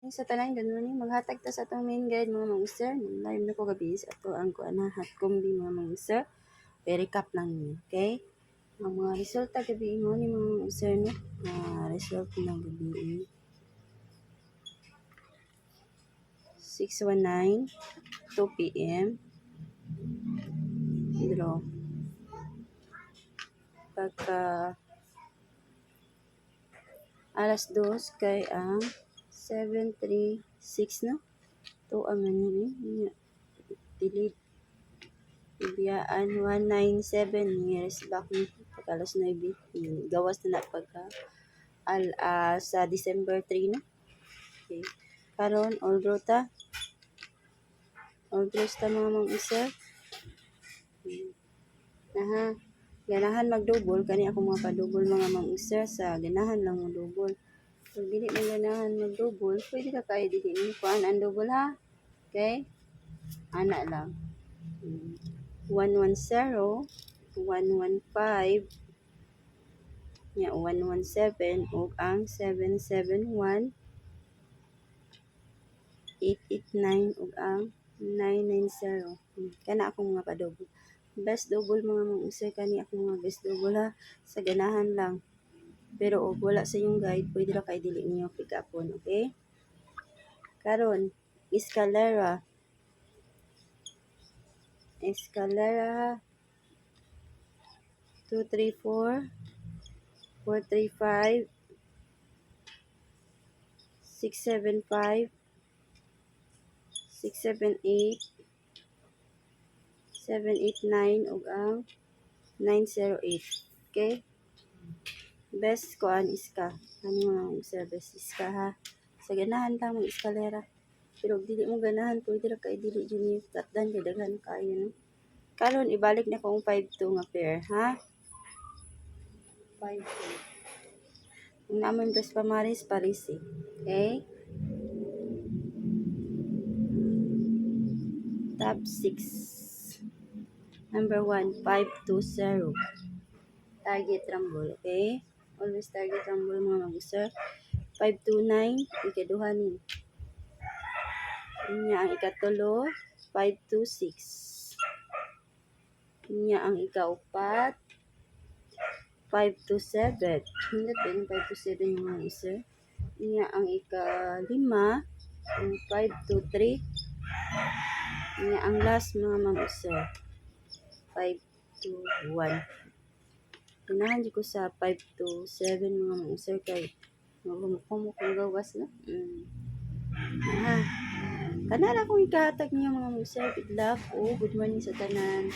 Sa tanan, good morning. Maghatag ta sa atong main guide mga mga-sir. Live na ko gabi sa ato ang kuanahat kombi mga mga-sir. I-recap lang niyo, okay? Ang mga resulta gabi mo ni mga mga-sir no. Result ng gabi 6:19 2 p.m. Draw. Pagka alas 2 kay ang 7:36 no. To ang ni delete ibiyaan 197 years back ni pagkalas 9 gawas na pagka sa December 3 no. Okay. Karon all draw ta mga mag-isa. Ganahan mag-double kani ako mga pa-double mga mag-isa sa ganahan lang mag-double. Kung dili mo ganahan mag-double, pwede ka kay dili mo kuan ang double ha. Okay? Ana lang. 110 115 nya 117 ug ang 771 889 ug ang 990. Kana akong mga pa-double. Best double mga mag-usay kani akong mga best double ha. Sa ganahan lang. Pero og wala sa yung guide, pwede ra kay dili niyo pick upon, okay? Karon, Escalera 234 435 675 678 789 ug ang 908. Okay? Best kuan iska. Ano mga service iska ha. Sa ganahan lang mag eskalera. Pero dili mo ganahan pwede ra kay dili jud ni tatdan kay daghan kaayo no. Karon ibalik na kong 52 nga pair ha. 52. Kung naman best pamaris parisi. Okay? Top 6. Number 1, 520. Target rumble, okay? Always target rumble mga mag-sir. 529, ikaduha ni. Inya ang ikatulo, 526. Inya ang ikaupat, 527. Hindi pa yung 527 yung mga sir. Inya ang ikalima, 523. Inya ang last mga mag-sir, 521. Tinahan ko sa 527 mga mag-sir kay magumukumok ang gawas na. Kanala kong ikahatag niya mga mag-sir. Good luck o good morning sa tanan.